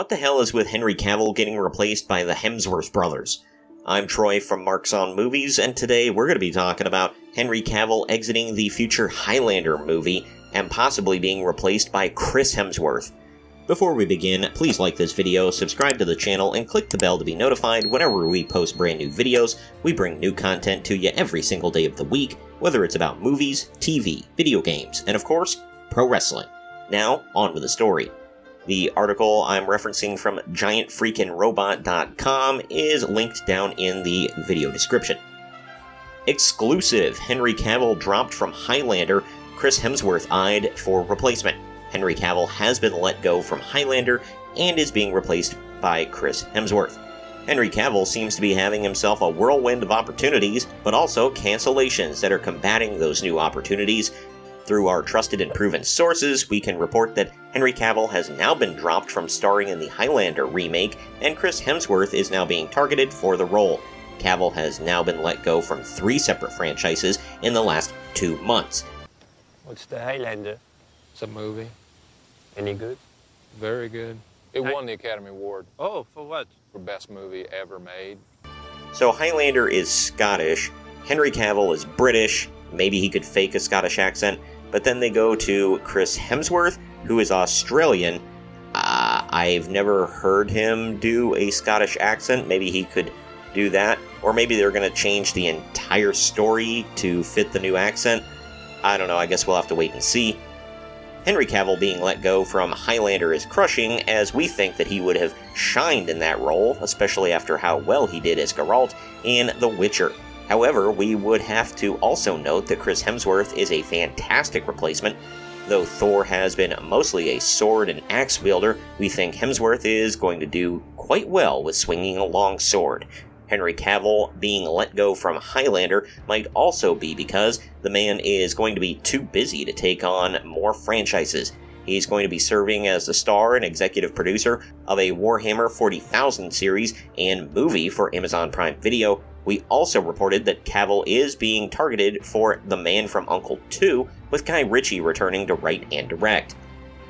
What the hell is with Henry Cavill getting replaced by the Hemsworth brothers? I'm Troy from Marks on Movies, and today we're going to be talking about Henry Cavill exiting the future Highlander movie and possibly being replaced by Chris Hemsworth. Before we begin, please like this video, subscribe to the channel, and click the bell to be notified whenever we post brand new videos. We bring new content to you every single day of the week, whether it's about movies, TV, video games, and of course, pro wrestling. Now, on with the story. The article I'm referencing from GiantFreakinRobot.com is linked down in the video description. Exclusive: Henry Cavill dropped from Highlander, Chris Hemsworth eyed for replacement. Henry Cavill has been let go from Highlander and is being replaced by Chris Hemsworth. Henry Cavill seems to be having himself a whirlwind of opportunities, but also cancellations that are combating those new opportunities. Through our trusted and proven sources, we can report that Henry Cavill has now been dropped from starring in the Highlander remake, and Chris Hemsworth is now being targeted for the role. Cavill has now been let go from 3 separate franchises in the last 2 months. What's the Highlander? It's a movie. Any good? Very good. It won the Academy Award. Oh, for what? For best movie ever made. So Highlander is Scottish, Henry Cavill is British, maybe he could fake a Scottish accent, but then they go to Chris Hemsworth, who is Australian. I've never heard him do a Scottish accent. Maybe he could do that. Or maybe they're going to change the entire story to fit the new accent. I don't know, I guess we'll have to wait and see. Henry Cavill being let go from Highlander is crushing, as we think that he would have shined in that role, especially after how well he did as Geralt in The Witcher. However, we would have to also note that Chris Hemsworth is a fantastic replacement. Though Thor has been mostly a sword and axe wielder, we think Hemsworth is going to do quite well with swinging a long sword. Henry Cavill being let go from Highlander might also be because the man is going to be too busy to take on more franchises. He's going to be serving as the star and executive producer of a Warhammer 40,000 series and movie for Amazon Prime Video. We also reported that Cavill is being targeted for The Man from U.N.C.L.E. 2, with Guy Ritchie returning to write and direct.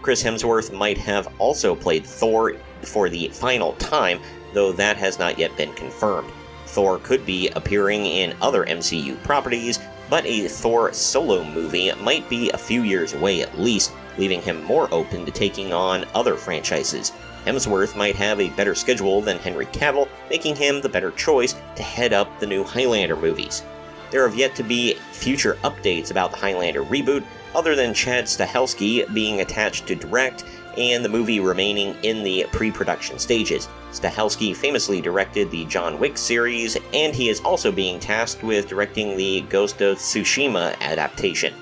Chris Hemsworth might have also played Thor for the final time, though that has not yet been confirmed. Thor could be appearing in other MCU properties, but a Thor solo movie might be a few years away at least, leaving him more open to taking on other franchises. Hemsworth might have a better schedule than Henry Cavill, making him the better choice to head up the new Highlander movies. There have yet to be future updates about the Highlander reboot, other than Chad Stahelski being attached to direct and the movie remaining in the pre-production stages. Stahelski famously directed the John Wick series, and he is also being tasked with directing the Ghost of Tsushima adaptation.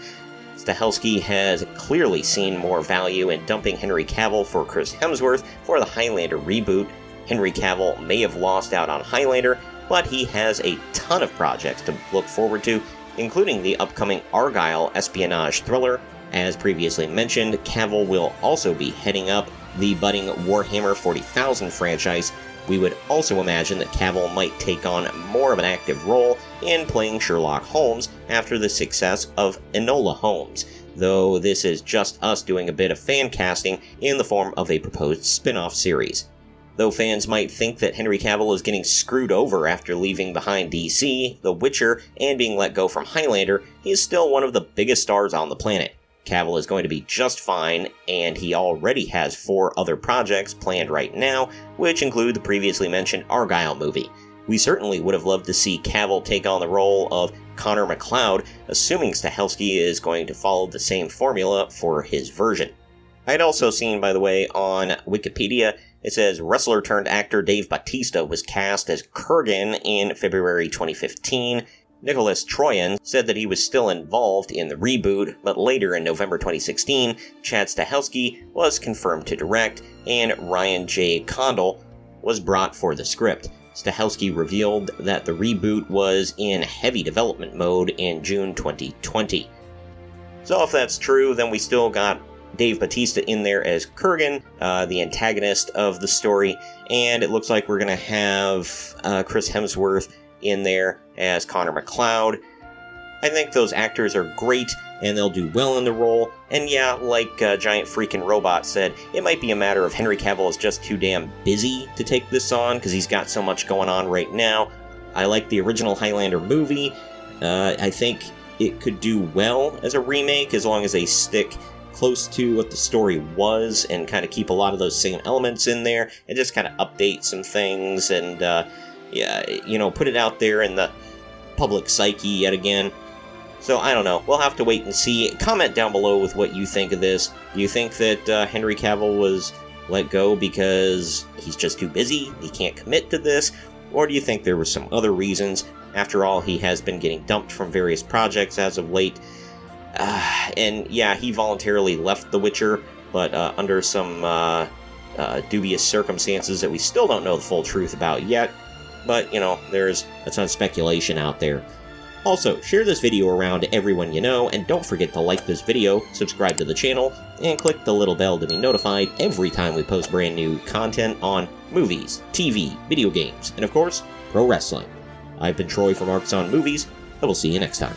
Stahelski has clearly seen more value in dumping Henry Cavill for Chris Hemsworth for the Highlander reboot. Henry Cavill may have lost out on Highlander, but he has a ton of projects to look forward to, including the upcoming Argylle espionage thriller. As previously mentioned, Cavill will also be heading up the budding Warhammer 40,000 franchise. We would also imagine that Cavill might take on more of an active role in playing Sherlock Holmes after the success of Enola Holmes, though this is just us doing a bit of fan casting in the form of a proposed spin-off series. Though fans might think that Henry Cavill is getting screwed over after leaving behind DC, The Witcher, and being let go from Highlander, he is still one of the biggest stars on the planet. Cavill is going to be just fine, and he already has 4 other projects planned right now, which include the previously mentioned Argylle movie. We certainly would have loved to see Cavill take on the role of Connor MacLeod, assuming Stahelski is going to follow the same formula for his version. I had also seen, by the way, on Wikipedia, it says wrestler-turned-actor Dave Bautista was cast as Kurgan in February 2015. Nicholas Troyan said that he was still involved in the reboot, but later in November 2016, Chad Stahelski was confirmed to direct, and Ryan J. Condal was brought for the script. Stahelski revealed that the reboot was in heavy development mode in June 2020. So if that's true, then we still got Dave Bautista in there as Kurgan, the antagonist of the story, and it looks like we're going to have Chris Hemsworth in there as Connor MacLeod. I think those actors are great, and they'll do well in the role, and yeah, like Giant Freaking Robot said, it might be a matter of Henry Cavill is just too damn busy to take this on, because he's got so much going on right now. I like the original Highlander movie. I think it could do well as a remake, as long as they stick close to what the story was, and kind of keep a lot of those same elements in there, and just kind of update some things, and, put it out there in the public psyche yet again. So, I don't know. We'll have to wait and see. Comment down below with what you think of this. Do you think that Henry Cavill was let go because he's just too busy? He can't commit to this? Or do you think there were some other reasons? After all, he has been getting dumped from various projects as of late. And yeah, he voluntarily left The Witcher, but under some dubious circumstances that we still don't know the full truth about yet. But, there's a ton of speculation out there. Also, share this video around to everyone you know, and don't forget to like this video, subscribe to the channel, and click the little bell to be notified every time we post brand new content on movies, TV, video games, and of course, pro wrestling. I've been Troy from Arcs on Movies, and we'll see you next time.